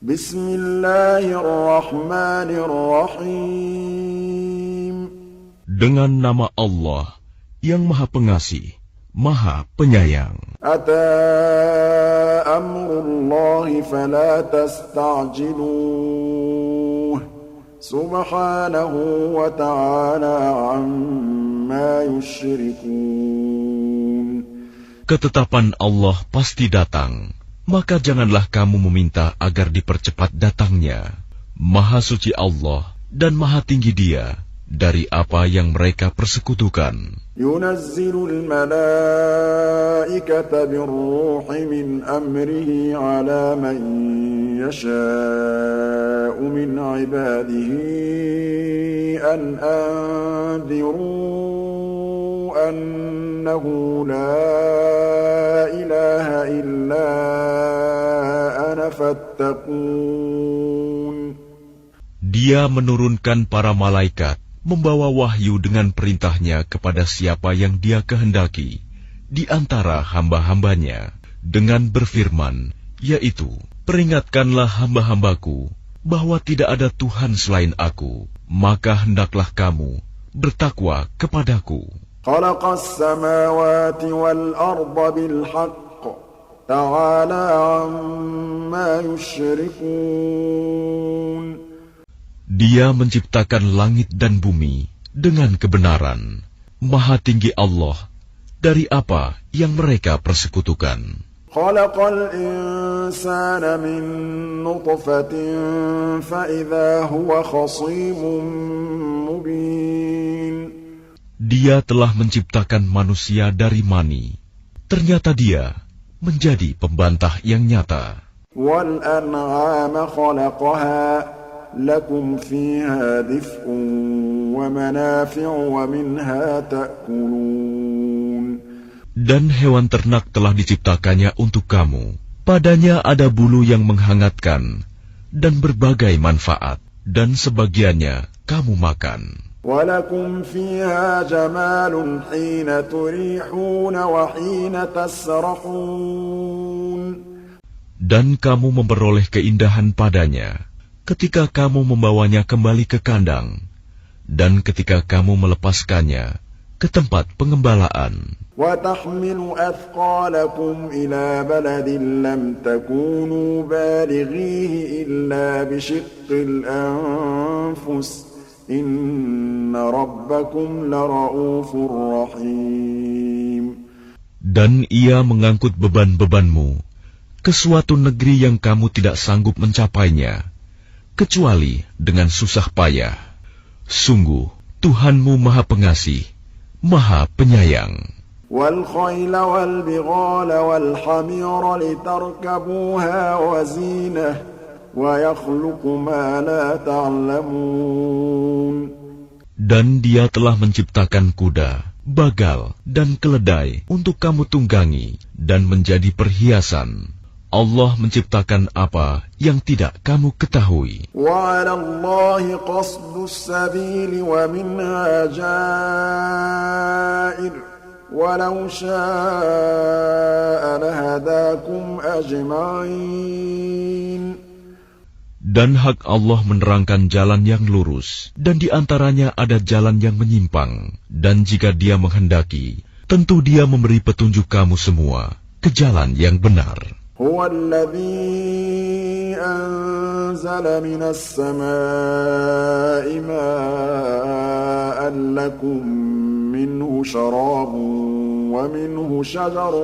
Bismillahirrahmanirrahim. Dengan nama Allah yang Maha Pengasih, Maha Penyayang. Ata amrullahi fala tasta'jiluh. Subhanahu wa ta'ala amma yushrikun. Ketetapan Allah pasti datang, maka janganlah kamu meminta agar dipercepat datangnya. Maha suci Allah dan maha tinggi Dia dari apa yang mereka persekutukan. Yunazzilul malaikata birruhi min amrihi ala man yasha'u min ibadihi an anziru annahu la ilaha illa ana fattaqun. Dia menurunkan para malaikat membawa wahyu dengan perintahnya kepada siapa yang Dia kehendaki di antara hamba-hambanya dengan berfirman, yaitu, peringatkanlah hamba-hambaku bahwa tidak ada Tuhan selain Aku, maka hendaklah kamu bertakwa kepadaku. Khalaqas samawati wal arda bil haqq, ta'ala amma yushrikun. Dia menciptakan langit dan bumi dengan kebenaran. Maha tinggi Allah dari apa yang mereka persekutukan. Khalaqal insana min nutfatin fa idza huwa khasimun mubin. Dia telah menciptakan manusia dari mani. Ternyata dia menjadi pembantah yang nyata. Wal an'ama khalaqaha lakum fiha dif'un wa manafi'u wa minha ta'kulun. Dan hewan ternak telah diciptakannya untuk kamu. Padanya ada bulu yang menghangatkan dan berbagai manfaat, dan sebagiannya kamu makan. Walakum fiha jamalun hina turihuna wa hina tasrahun. Dan kamu memperoleh keindahan padanya ketika kamu membawanya kembali ke kandang, dan ketika kamu melepaskannya ke tempat pengembalaan. وَتَحْمِلُ أَثْقَالَكُمْ إِلَى بَلَدٍ لَّمْ تَكُونُوا بَالِغِيهِ إِلَّا بِشِقِّ الْأَنفُسِ إِنَّ رَبَّكُمْ لَرَءُوفٌ رَّحِيمٌ. Dan ia mengangkut beban-bebanmu ke suatu negeri yang kamu tidak sanggup mencapainya, kecuali dengan susah payah. Sungguh, Tuhanmu Maha Pengasih, Maha Penyayang. وَالْخَيْلَ وَالْبِغَالَ وَالْحَمِيرَ لِتَرْكَبُوهَا وَزِينَةً وَيَخْلُقُ مَا لَا تَعْلَمُونَ. Dan Dia telah menciptakan kuda, bagal, dan keledai untuk kamu tunggangi dan menjadi perhiasan. Allah menciptakan apa yang tidak kamu ketahui. وَعَلَى اللَّهِ قَصْدُ السَّبِيلِ وَمِنْهَا جَائِرٌ وَلَوْ شَاءَ لَهَدَاكُمْ أَجْمَعِينَ. Dan hak Allah menerangkan jalan yang lurus, dan di antaranya ada jalan yang menyimpang. Dan jika Dia menghendaki, tentu Dia memberi petunjuk kamu semua ke jalan yang benar. هو الذي أنزل من السماء ماء لكم منه شراب ومنه شجر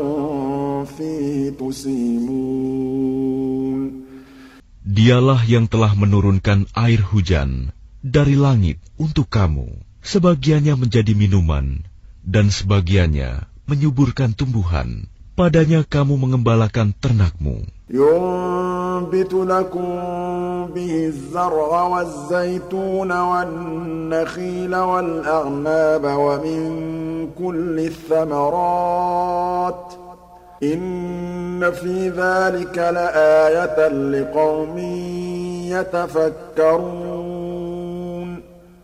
فيه تسيمون. Dialah yang telah menurunkan air hujan dari langit untuk kamu. Sebagiannya menjadi minuman, dan sebagiannya menyuburkan tumbuhan. Padanya kamu mengembalakan ternakmu. ينبت لكم به الزرع والزيتون والنخيل والأعناب ومن كل الثمرات إن في ذلك لآية لقوم يتفكرون.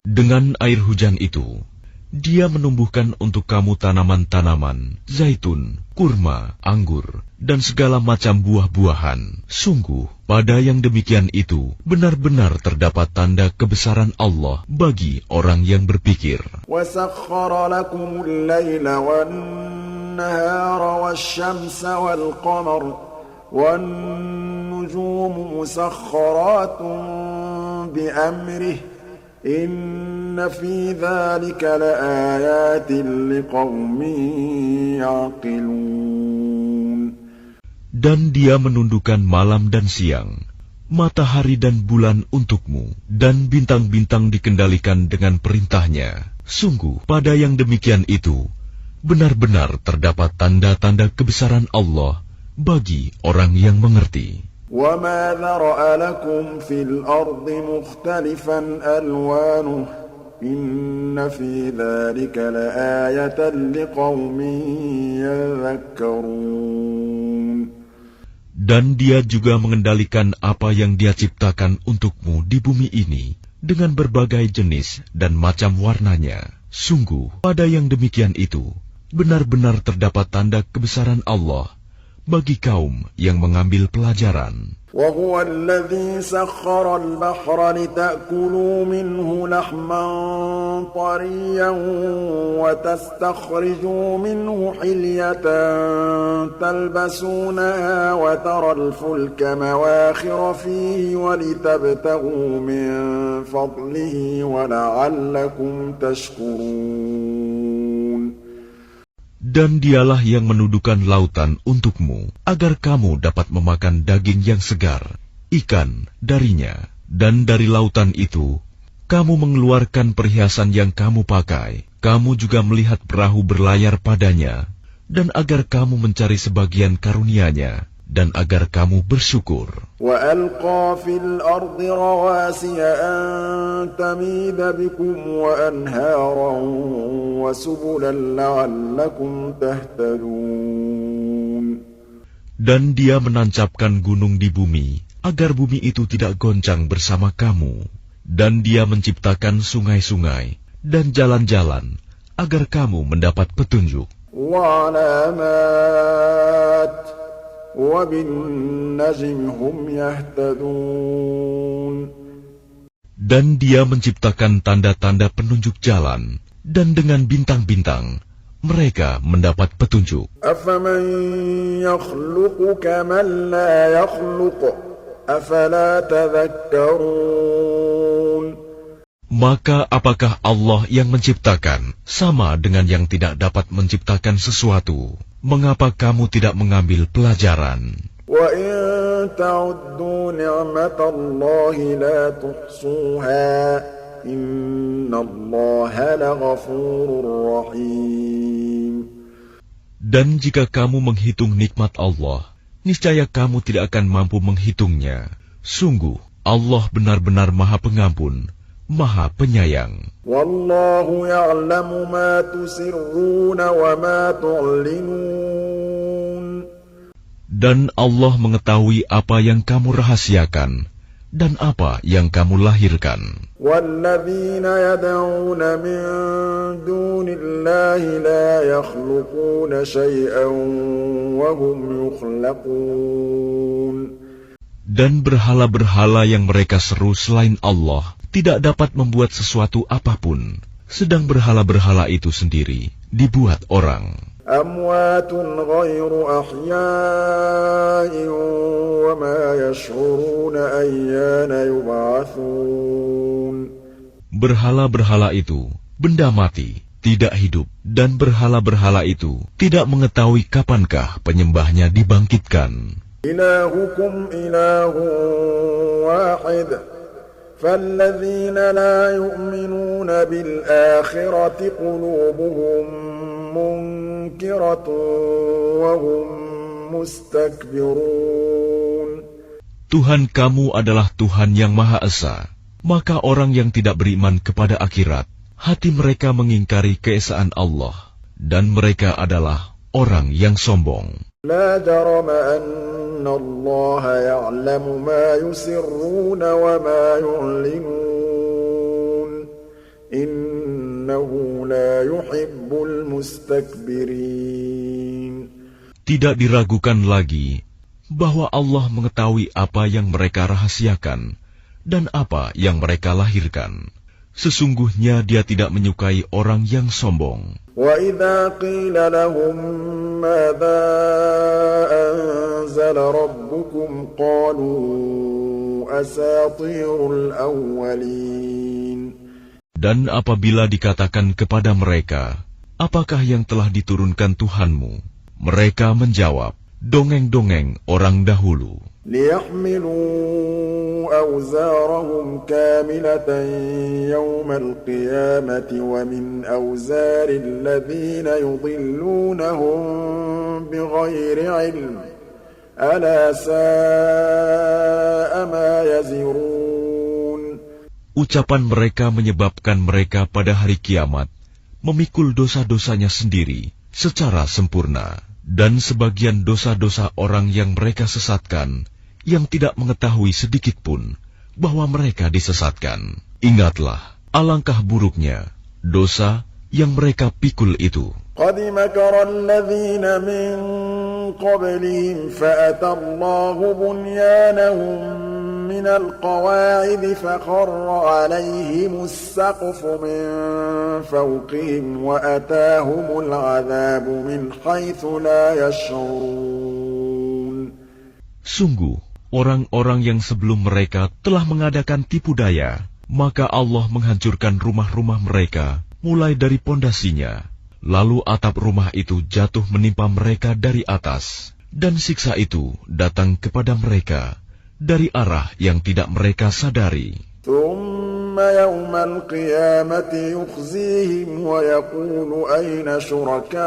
Dengan air hujan itu, Dia menumbuhkan untuk kamu tanaman-tanaman, zaitun, kurma, anggur, dan segala macam buah-buahan. Sungguh, pada yang demikian itu, benar-benar terdapat tanda kebesaran Allah bagi orang yang berpikir. وَسَخَّرَ لَكُمُ اللَّيْلَ وَالنَّهَارَ وَالشَّمْسَ وَالْقَمَرَ وَالنُّجُومُ مُسَخَّرَاتٌ بِأَمْرِهِ إِنَّ فِي ذَلِكَ لَآيَاتٍ لِقَوْمٍ يَعْقِلُونَ. Dan Dia menundukkan malam dan siang, matahari dan bulan untukmu, dan bintang-bintang dikendalikan dengan perintahnya. Sungguh, pada yang demikian itu, benar-benar terdapat tanda-tanda kebesaran Allah bagi orang yang mengerti. وَمَا ذَرَأَ لَكُمْ فِي الْأَرْضِ مُخْتَلِفًا أَلْوَانُهُ إِنَّ فِي ذَلِكَ لَآيَةً لِقَوْمٍ يَذَّكَّرُونَ. Dan Dia juga mengendalikan apa yang Dia ciptakan untukmu di bumi ini dengan berbagai jenis dan macam warnanya. Sungguh, pada yang demikian itu, benar-benar terdapat tanda kebesaran Allah bagi kaum yang mengambil pelajaran. وَهُوَ الَّذِي سَخَّرَ الْبَحْرَ لِتَأْكُلُوا مِنْهُ لَحْمًا طَرِيًّا وَتَسْتَخْرِجُوا مِنْهُ حِلْيَةً تَلْبَسُونَهَا وَتَرَى الْفُلْكَ مَوَاخِرَ فِيهِ وَلِتَبْتَغُوا مِنْ فَضْلِهِ وَلَعَلَّكُمْ تَشْكُرُونَ. Dan Dialah yang menundukkan lautan untukmu, agar kamu dapat memakan daging yang segar, ikan darinya. Dan dari lautan itu, kamu mengeluarkan perhiasan yang kamu pakai. Kamu juga melihat perahu berlayar padanya, dan agar kamu mencari sebagian karunia-Nya, dan agar kamu bersyukur. وَأَلْقَى فِي الْأَرْضِ رَوَاسِيَ أَن تَمِيدَ بِكُمْ وَأَنْهَارًا وَسُبُلًا لَعَلَّكُمْ تَهْتَدُونَ. Dan Dia menancapkan gunung di bumi, agar bumi itu tidak goncang bersama kamu. Dan Dia menciptakan sungai-sungai dan jalan-jalan, agar kamu mendapat petunjuk. وَعَلَامَاتٍ وَبِالنَّجْمِ هُمْ يَهْتَدُونَ. Dan Dia menciptakan tanda-tanda penunjuk jalan, dan dengan bintang-bintang mereka mendapat petunjuk. أَفَمَنْ يَخْلُقُ كَمَنْ لَا يَخْلُقُ أَفَلَا تَذَكَّرُونَ. Maka apakah Allah yang menciptakan sama dengan yang tidak dapat menciptakan sesuatu? Mengapa kamu tidak mengambil pelajaran? وَإِن تَعُدُّوا نِعْمَةَ اللَّهِ لَا تُحْصُوهَا إِنَّ اللَّهَ لَغَفُورٌ رَّحِيمٌ. Dan jika kamu menghitung nikmat Allah, niscaya kamu tidak akan mampu menghitungnya. Sungguh, Allah benar-benar Maha Pengampun, Maha Penyayang. Wallahu ya'lamu ma tusirruna wa ma tu'linun. Dan Allah mengetahui apa yang kamu rahasiakan dan apa yang kamu lahirkan. Walladzina yad'una min dunillahi la yakhluquna shay'an wa hum yukhlaqun. Dan berhala-berhala yang mereka seru selain Allah tidak dapat membuat sesuatu apapun, sedang berhala-berhala itu sendiri dibuat orang. Amwatun ghairu ahya'in wa ma yash'uruna ayyana yub'atsun. Berhala-berhala itu benda mati, tidak hidup, dan berhala-berhala itu tidak mengetahui kapankah penyembahnya dibangkitkan. Ilahukum ilahun wahid. فالذين لا يؤمنون بالآخرة قلوبهم منكرة وهم مستكبرون. Tuhan kamu adalah Tuhan yang Maha Esa. Maka orang yang tidak beriman kepada akhirat, hati mereka mengingkari keesaan Allah, dan mereka adalah orang yang sombong. لا جرم أن الله يعلم ما يسرون وما يعلنون إنه إنه لا يحب المستكبرين. Tidak diragukan lagi bahwa Allah mengetahui apa yang mereka rahasiakan dan apa yang mereka lahirkan. Sesungguhnya Dia tidak menyukai orang yang sombong. وَإِذَا قِيلَ لَهُم مَّاذَا أَنزَلَ رَبُّكُمْ قَالُوا أَسَاطِيرُ الْأَوَّلِينَ. Dan apabila dikatakan kepada mereka, apakah yang telah diturunkan Tuhanmu? Mereka menjawab, dongeng-dongeng orang dahulu. لِيَحْمِلُوا أَوْزَارَهُمْ كَامِلَةً يَوْمَ الْقِيَامَةِ وَمِنْ أَوْزَارِ الَّذِينَ يُضِلُّونَهُم بِغَيْرِ عِلْمٍ أَلَا سَاءَ مَا يَزِرُونَ. Ucapan mereka menyebabkan mereka pada hari kiamat memikul dosa-dosanya sendiri secara sempurna. Dan sebagian dosa-dosa orang yang mereka sesatkan, yang tidak mengetahui sedikit pun bahwa mereka disesatkan. Ingatlah, alangkah buruknya dosa yang mereka pikul itu. قَدْ مَكَرَ الَّذِينَ مِن قَبْلِهِمْ فَأَتَى اللَّهُ بُنْيَانَهُم مِّنَ الْقَوَاعِدِ فَخَرَّ عَلَيْهِمُ السَّقْفُ مِن فَوْقِهِمْ وَأَتَاهُمُ الْعَذَابُ مِنْ حَيْثُ لَا يَشْعُرُونَ. Sungguh, orang-orang yang sebelum mereka telah mengadakan tipu daya, maka Allah menghancurkan rumah-rumah mereka mulai dari pondasinya. Lalu atap rumah itu jatuh menimpa mereka dari atas, dan siksa itu datang kepada mereka dari arah yang tidak mereka sadari. ثُمَّ يَوْمَ الْقِيَامَةِ يُخْزِيهِمْ وَيَقُولُ أَيْنَ شُرَكَائِيَ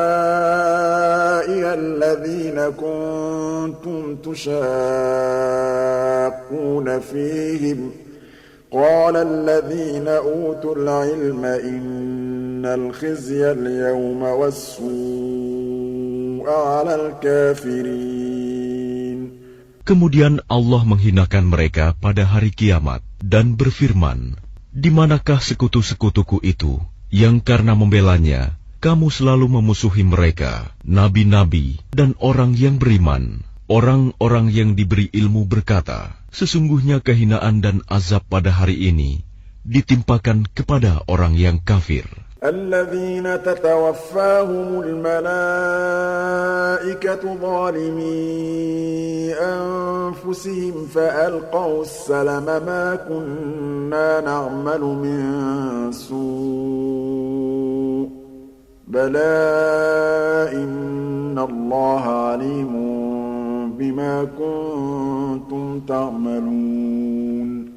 الَّذِينَ كُنتُمْ تُشَاقُّونَ فِيهِمْ قَالَ الَّذِينَ أُوتُوا الْعِلْمَ إِنَّ الْخِزْيَ الْيَوْمَ وَالسُّوءَ عَلَى الْكَافِرِينَ. Kemudian Allah menghinakan mereka pada hari kiamat dan berfirman, di manakah sekutu-sekutuku itu yang karena membelanya kamu selalu memusuhi mereka, nabi-nabi dan orang yang beriman. Orang-orang yang diberi ilmu berkata, sesungguhnya kehinaan dan azab pada hari ini ditimpakan kepada orang yang kafir. الَّذِينَ تَتَوَفَّاهُمُ الْمَلَائِكَةُ ظَالِمِي أَنفُسِهِمْ فَأَلْقَوْا السَّلَمَ مَا كُنَّا نَعْمَلُ مِن سُوءٍ بَلَى إِنَّ اللَّهَ عَلِيمٌ بِمَا كُنتُمْ تَعْمَلُونَ.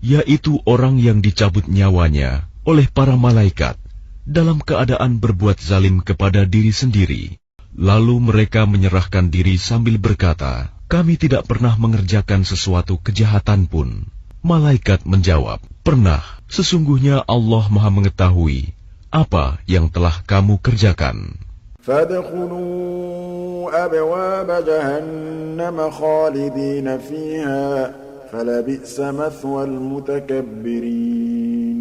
Yaitu orang yang dicabut nyawanya oleh para malaikat dalam keadaan berbuat zalim kepada diri sendiri. Lalu mereka menyerahkan diri sambil berkata, kami tidak pernah mengerjakan sesuatu kejahatan pun. Malaikat menjawab, pernah, sesungguhnya Allah Maha mengetahui apa yang telah kamu kerjakan. فَادْخُلُوا أَبْوَابَ جَهَنَّمَ خَالِدِينَ فِيهَا فَلَبِئْسَ مَثْوَى الْمُتَكَبِّرِينَ.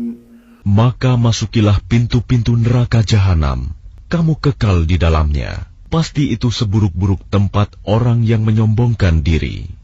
Maka masukilah pintu-pintu neraka jahanam, kamu kekal di dalamnya. Pasti itu seburuk-buruk tempat orang yang menyombongkan diri.